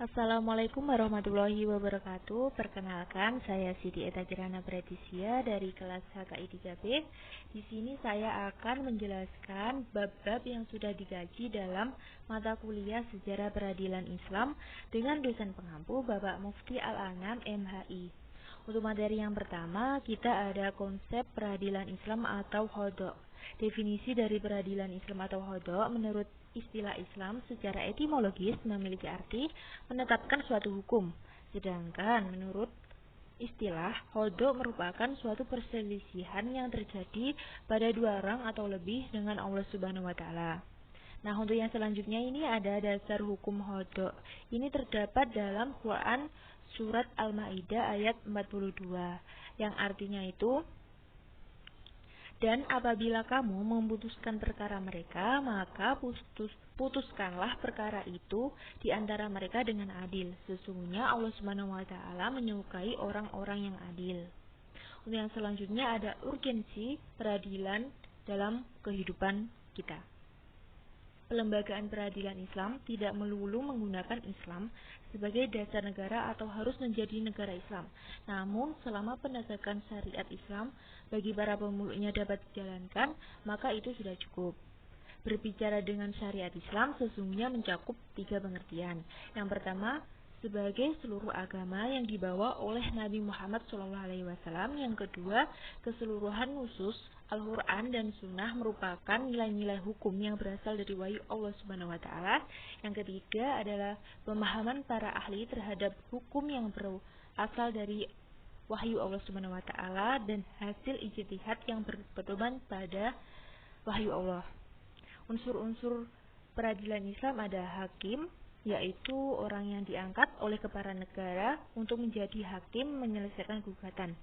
Assalamualaikum warahmatullahi wabarakatuh. Perkenalkan, saya Siti Eta Kirana Pratisia dari kelas HKI 3B. Di sini saya akan menjelaskan bab-bab yang sudah dikaji dalam mata kuliah Sejarah Peradilan Islam dengan dosen pengampu Bapak Mufti Al-Anam MHI. Untuk materi yang pertama, kita ada konsep peradilan Islam atau Qadha. Definisi dari peradilan Islam atau Qadha menurut istilah Islam secara etimologis memiliki arti menetapkan suatu hukum. Sedangkan menurut istilah Qadha merupakan suatu perselisihan yang terjadi pada dua orang atau lebih dengan Allah Subhanahu wa taala. Nah, untuk yang selanjutnya ini ada dasar hukum Qadha. Ini terdapat dalam Quran surat Al-Maidah ayat 42 yang artinya itu, dan apabila kamu memutuskan perkara mereka, maka putuskanlah perkara itu di antara mereka dengan adil. Sesungguhnya Allah Subhanahu wa taala menyukai orang-orang yang adil. Untuk yang selanjutnya ada urgensi peradilan dalam kehidupan kita. Pelembagaan peradilan Islam tidak melulu menggunakan Islam sebagai dasar negara atau harus menjadi negara Islam. Namun, selama penegakan syariat Islam bagi para pemeluknya dapat dijalankan, maka itu sudah cukup. Berbicara dengan syariat Islam sesungguhnya mencakup 3 pengertian. Yang pertama, sebagai seluruh agama yang dibawa oleh Nabi Muhammad SAW. Yang kedua, keseluruhan nusus Al-Quran dan Sunnah merupakan nilai-nilai hukum yang berasal dari wahyu Allah Subhanahu wa taala. Yang ketiga adalah pemahaman para ahli terhadap hukum yang berasal dari wahyu Allah Subhanahu wa taala dan hasil ijtihad yang berpedoman pada wahyu Allah. Unsur-unsur peradilan Islam ada hakim, yaitu orang yang diangkat oleh kepala negara untuk menjadi hakim menyelesaikan gugatan.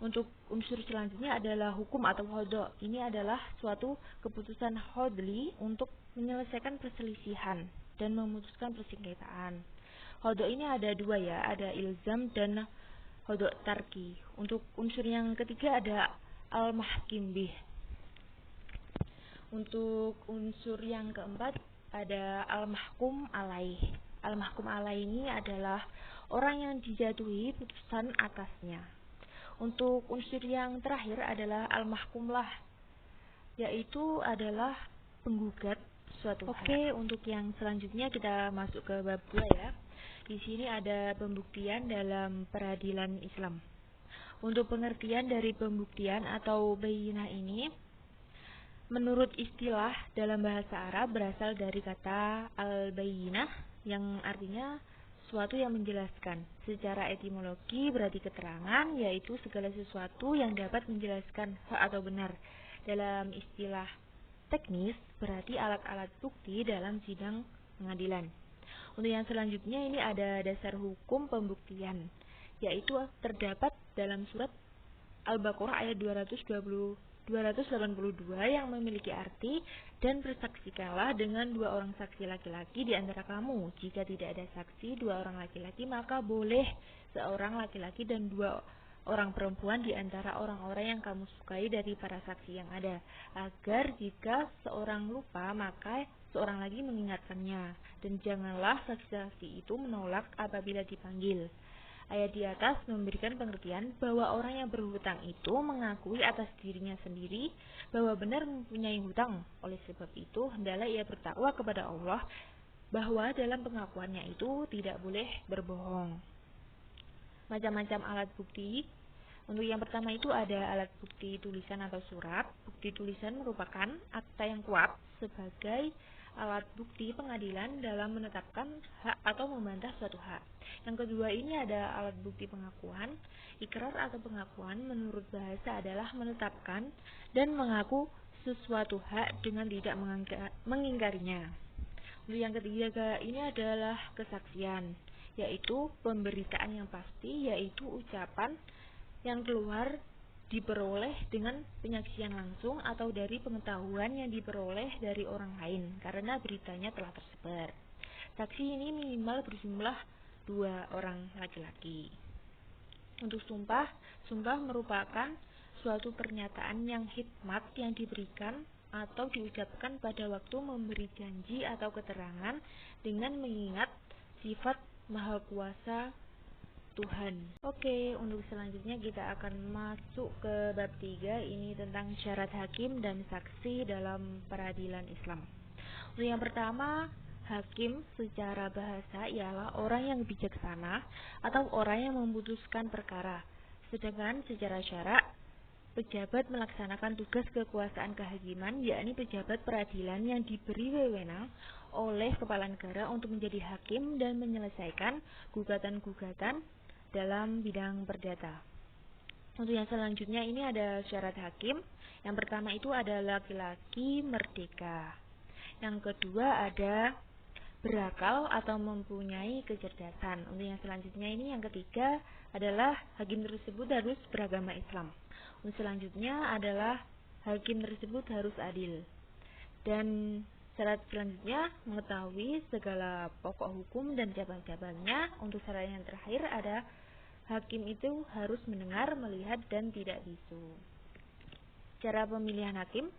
Untuk unsur selanjutnya adalah hukum atau qadha. Ini adalah suatu keputusan qadli untuk menyelesaikan perselisihan dan memutuskan persengketaan. Qadha ini ada dua ya, ada ilzam dan qadha tarki. Untuk unsur yang ketiga ada al-mahkim bih. Untuk unsur yang keempat ada al-mahkum alaih. Al-mahkum alaih ini adalah orang yang dijatuhi putusan atasnya. Untuk unsur yang terakhir adalah al-mahkum lah, yaitu adalah penggugat suatu hal. Oke, untuk yang selanjutnya kita masuk ke bab 2 ya. Di sini ada pembuktian dalam peradilan Islam. Untuk pengertian dari pembuktian atau bayyinah ini, menurut istilah dalam bahasa Arab berasal dari kata al-bayyinah yang artinya suatu yang menjelaskan. Secara etimologi berarti keterangan, yaitu segala sesuatu yang dapat menjelaskan hak atau benar. Dalam istilah teknis berarti alat-alat bukti dalam sidang pengadilan. Untuk yang selanjutnya ini ada dasar hukum pembuktian, yaitu terdapat dalam surat Al-Baqarah ayat 282 yang memiliki arti, dan bersaksikanlah dengan 2 orang saksi laki-laki di antara kamu. Jika tidak ada saksi 2 orang laki-laki, maka boleh seorang laki-laki dan 2 orang perempuan di antara orang-orang yang kamu sukai dari para saksi yang ada, agar jika seorang lupa maka seorang lagi mengingatkannya, dan janganlah saksi-saksi itu menolak apabila dipanggil. Ayat di atas memberikan pengertian bahwa orang yang berhutang itu mengakui atas dirinya sendiri bahwa benar mempunyai hutang. Oleh sebab itu, hendaklah ia bertakwa kepada Allah bahwa dalam pengakuannya itu tidak boleh berbohong. Macam-macam alat bukti. Untuk yang pertama itu ada alat bukti tulisan atau surat. Bukti tulisan merupakan akta yang kuat sebagai alat bukti pengadilan dalam menetapkan hak atau membantah suatu hak. Yang kedua ini ada alat bukti pengakuan. Ikrar atau pengakuan menurut bahasa adalah menetapkan dan mengaku sesuatu hak dengan tidak mengingkarinya. Untuk yang ketiga ini adalah kesaksian, yaitu pemberitaan yang pasti, yaitu ucapan yang keluar diperoleh dengan penyaksian langsung atau dari pengetahuan yang diperoleh dari orang lain karena beritanya telah tersebar. Saksi ini minimal berjumlah 2 orang laki-laki. Untuk sumpah merupakan suatu pernyataan yang hikmat yang diberikan atau diucapkan pada waktu memberi janji atau keterangan dengan mengingat sifat Maha Kuasa Tuhan. Oke, untuk selanjutnya kita akan masuk ke bab 3, ini tentang syarat hakim dan saksi dalam peradilan Islam. Untuk yang pertama, hakim secara bahasa ialah orang yang bijaksana atau orang yang memutuskan perkara. Sedangkan secara syarak, pejabat melaksanakan tugas kekuasaan kehakiman, yakni pejabat peradilan yang diberi wewenang oleh kepala negara untuk menjadi hakim dan menyelesaikan gugatan-gugatan dalam bidang perdata. Untuk yang selanjutnya ini ada syarat hakim. Yang pertama itu ada laki-laki merdeka. Yang kedua ada berakal atau mempunyai kecerdasan. Untuk yang selanjutnya ini yang ketiga adalah hakim tersebut harus beragama Islam. Untuk selanjutnya adalah hakim tersebut harus adil. Dan syarat selanjutnya mengetahui segala pokok hukum dan cabang-cabangnya. Untuk syarat yang terakhir ada hakim itu harus mendengar, melihat, dan tidak bisu. Cara pemilihan hakim.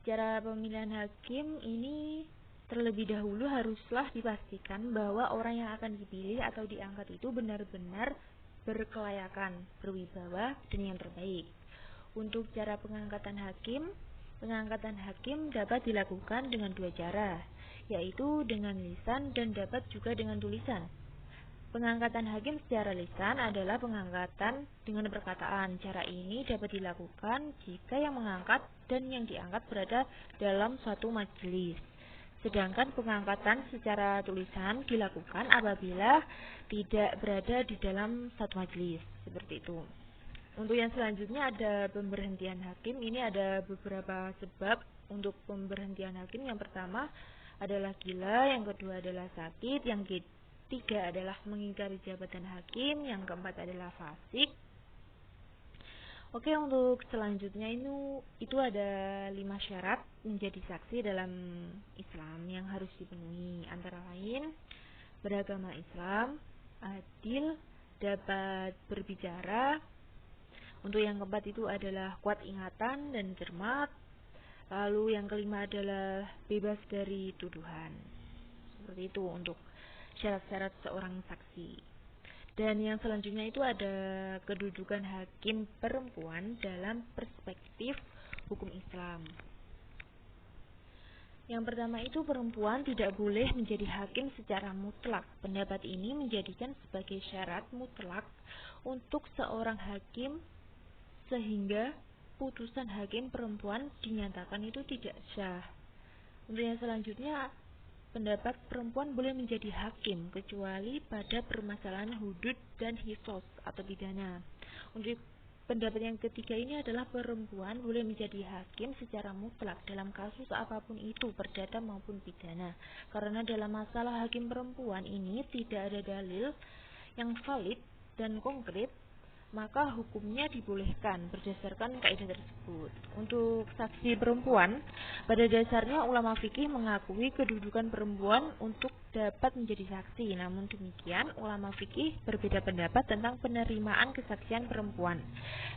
Cara pemilihan hakim ini terlebih dahulu haruslah dipastikan bahwa orang yang akan dipilih atau diangkat itu benar-benar berkelayakan, berwibawa, dan yang terbaik. Untuk cara pengangkatan hakim dapat dilakukan dengan dua cara, yaitu dengan lisan dan dapat juga dengan tulisan. Pengangkatan hakim secara lisan adalah pengangkatan dengan perkataan. Cara ini dapat dilakukan jika yang mengangkat dan yang diangkat berada dalam suatu majelis. Sedangkan pengangkatan secara tulisan dilakukan apabila tidak berada di dalam satu majelis. Seperti itu. Untuk yang selanjutnya ada pemberhentian hakim. Ini ada beberapa sebab untuk pemberhentian hakim. Yang pertama adalah gila, yang kedua adalah sakit, yang ketiga adalah mengingkari jabatan hakim, yang keempat adalah fasik. Oke, untuk selanjutnya itu ada 5 syarat menjadi saksi dalam Islam yang harus dipenuhi, antara lain beragama Islam, adil, dapat berbicara. Untuk yang keempat itu adalah kuat ingatan dan cermat. Lalu yang kelima adalah bebas dari tuduhan. Seperti itu untuk syarat-syarat seorang saksi. Dan yang selanjutnya itu ada kedudukan hakim perempuan dalam perspektif hukum Islam. Yang pertama itu perempuan tidak boleh menjadi hakim secara mutlak. Pendapat ini menjadikan sebagai syarat mutlak untuk seorang hakim sehingga putusan hakim perempuan dinyatakan itu tidak sah. Untuk yang selanjutnya, pendapat perempuan boleh menjadi hakim kecuali pada permasalahan hudud dan qisas atau pidana. Untuk pendapat yang ketiga ini adalah perempuan boleh menjadi hakim secara mutlak dalam kasus apapun itu, perdata maupun pidana. Karena dalam masalah hakim perempuan ini tidak ada dalil yang valid dan konkret, maka hukumnya dibolehkan berdasarkan kaidah tersebut. Untuk saksi perempuan, pada dasarnya ulama fikih mengakui kedudukan perempuan untuk dapat menjadi saksi. Namun demikian, ulama fikih berbeda pendapat tentang penerimaan kesaksian perempuan,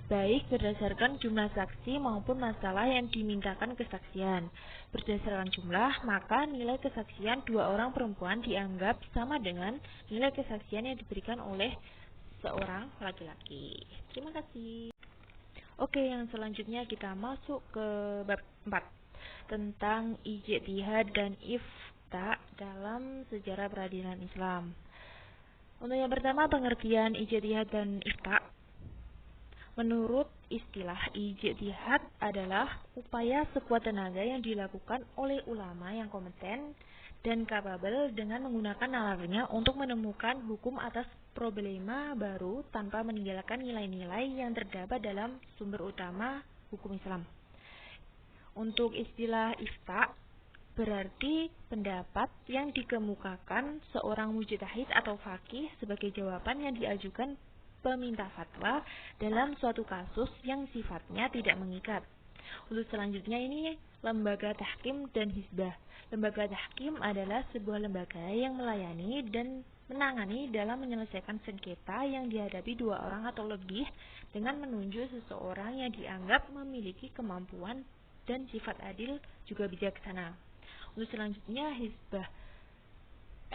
baik berdasarkan jumlah saksi maupun masalah yang dimintakan kesaksian. Berdasarkan jumlah, maka nilai kesaksian 2 orang perempuan dianggap sama dengan nilai kesaksian yang diberikan oleh seorang laki-laki. Terima kasih. Oke, yang selanjutnya kita masuk ke bab 4 tentang ijtihad dan ifta dalam sejarah peradilan Islam. Untuk yang pertama, pengertian ijtihad dan ifta. Menurut istilah, ijtihad adalah upaya sekuat tenaga yang dilakukan oleh ulama yang kompeten dan kapabel dengan menggunakan nalarnya untuk menemukan hukum atas problema baru tanpa meninggalkan nilai-nilai yang terdapat dalam sumber utama hukum Islam. Untuk istilah ifta berarti pendapat yang dikemukakan seorang mujtahid atau faqih sebagai jawaban yang diajukan peminta fatwa dalam suatu kasus yang sifatnya tidak mengikat. Untuk selanjutnya ini lembaga tahkim dan hizbah. Lembaga tahkim adalah sebuah lembaga yang melayani dan menangani dalam menyelesaikan sengketa yang dihadapi 2 orang atau lebih dengan menunjuk seseorang yang dianggap memiliki kemampuan dan sifat adil juga bijaksana. Untuk selanjutnya hizbah.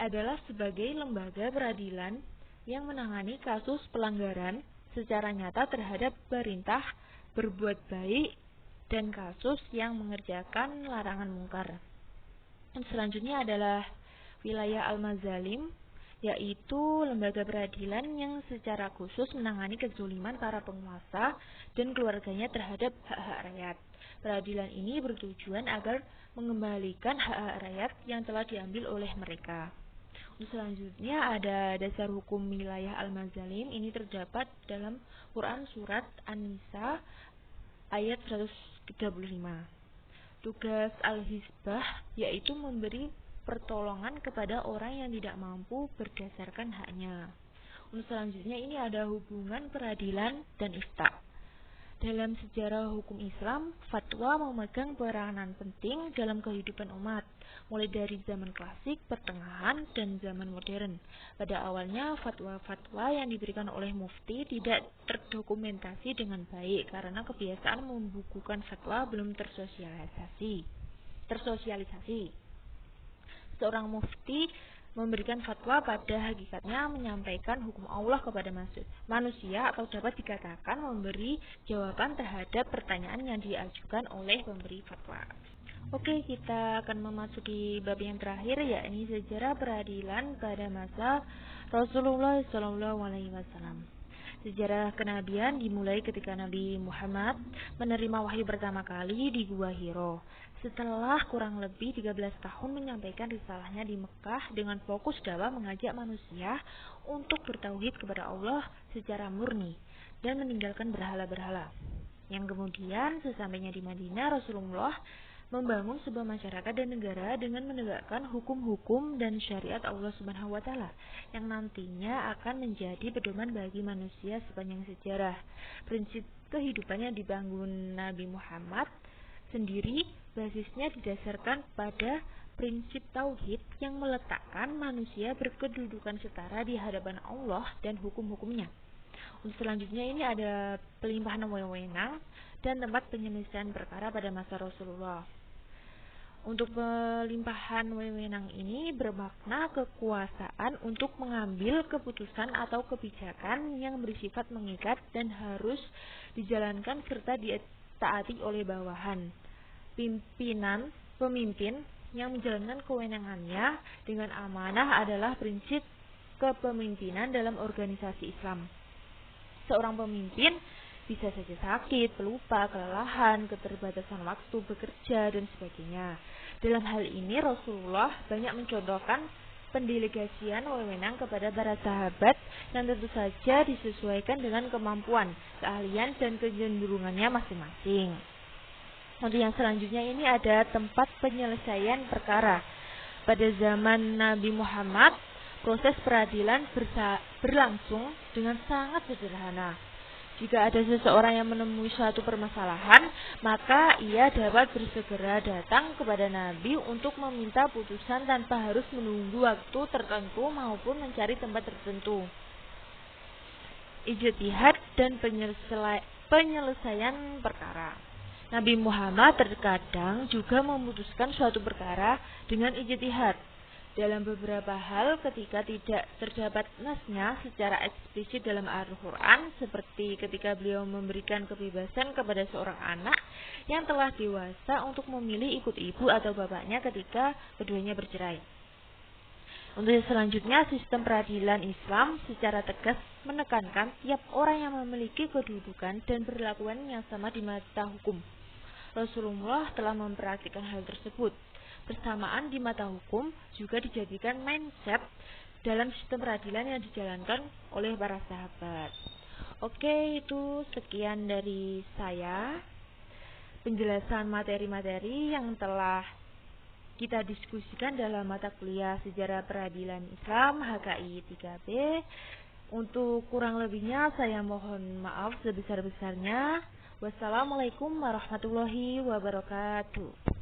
adalah sebagai lembaga peradilan yang menangani kasus pelanggaran secara nyata terhadap perintah berbuat baik dan kasus yang mengerjakan larangan mungkar. Dan selanjutnya adalah wilayah al-mazalim, yaitu lembaga peradilan yang secara khusus menangani kezaliman para penguasa dan keluarganya terhadap hak-hak rakyat. Peradilan ini bertujuan agar mengembalikan hak-hak rakyat yang telah diambil oleh mereka. Selanjutnya ada dasar hukum wilayah al-mazalim. Ini terdapat dalam Quran Surat An-Nisa ayat 135. Tugas al-Hizbah yaitu memberi pertolongan kepada orang yang tidak mampu berdasarkan haknya. Selanjutnya ini ada hubungan peradilan dan ifta. Dalam sejarah hukum Islam, fatwa memegang peranan penting dalam kehidupan umat, mulai dari zaman klasik, pertengahan, dan zaman modern. Pada awalnya, fatwa-fatwa yang diberikan oleh mufti tidak terdokumentasi dengan baik karena kebiasaan membukukan fatwa belum tersosialisasi. Seorang mufti memberikan fatwa pada hakikatnya menyampaikan hukum Allah kepada manusia atau dapat dikatakan memberi jawaban terhadap pertanyaan yang diajukan oleh pemberi fatwa. Oke, kita akan memasuki bab yang terakhir, yakni sejarah peradilan pada masa Rasulullah SAW. Sejarah kenabian dimulai ketika Nabi Muhammad menerima wahyu pertama kali di Gua Hiro. Setelah kurang lebih 13 tahun menyampaikan risalahnya di Mekah dengan fokus dakwah mengajak manusia untuk bertauhid kepada Allah secara murni dan meninggalkan berhala-berhala. Yang kemudian sesampainya di Madinah, Rasulullah membangun sebuah masyarakat dan negara dengan menegakkan hukum-hukum dan syariat Allah Subhanahu wa taala yang nantinya akan menjadi pedoman bagi manusia sepanjang sejarah. Prinsip kehidupan yang dibangun Nabi Muhammad sendiri basisnya didasarkan pada prinsip tauhid yang meletakkan manusia berkedudukan setara di hadapan Allah dan hukum-hukumnya. Selanjutnya ini ada pelimpahan wewenang dan tempat penyelesaian perkara pada masa Rasulullah. Untuk pelimpahan wewenang ini bermakna kekuasaan untuk mengambil keputusan atau kebijakan yang bersifat mengikat dan harus dijalankan serta ditaati oleh bawahan. Pemimpin yang menjalankan kewenangannya dengan amanah adalah prinsip kepemimpinan dalam organisasi Islam. Seorang pemimpin bisa saja sakit, pelupa, kelelahan, keterbatasan waktu bekerja, dan sebagainya. Dalam hal ini Rasulullah banyak mencontohkan pendelegasian wewenang kepada para sahabat yang tentu saja disesuaikan dengan kemampuan, keahlian, dan kecenderungannya masing-masing. Untuk yang selanjutnya ini ada tempat penyelesaian perkara. Pada zaman Nabi Muhammad, proses peradilan berlangsung dengan sangat sederhana. Jika ada seseorang yang menemui suatu permasalahan, maka ia dapat bersegera datang kepada Nabi untuk meminta putusan tanpa harus menunggu waktu tertentu maupun mencari tempat tertentu. Ijtihad dan penyelesaian perkara. Nabi Muhammad terkadang juga memutuskan suatu perkara dengan ijtihad. Dalam beberapa hal ketika tidak terdapat nasnya secara eksplisit dalam Al-Quran, seperti ketika beliau memberikan kebebasan kepada seorang anak yang telah dewasa untuk memilih ikut ibu atau bapaknya ketika keduanya bercerai. Untuk selanjutnya, sistem peradilan Islam secara tegas menekankan tiap orang yang memiliki kedudukan dan perlakuan yang sama di mata hukum. Rasulullah telah mempraktikkan hal tersebut. Bersamaan di mata hukum juga dijadikan mindset dalam sistem peradilan yang dijalankan oleh para sahabat. Oke, itu sekian dari saya. Penjelasan materi-materi yang telah kita diskusikan dalam mata kuliah Sejarah Peradilan Islam HKI 3B. Untuk kurang lebihnya saya mohon maaf sebesar-besarnya. Wassalamualaikum warahmatullahi wabarakatuh.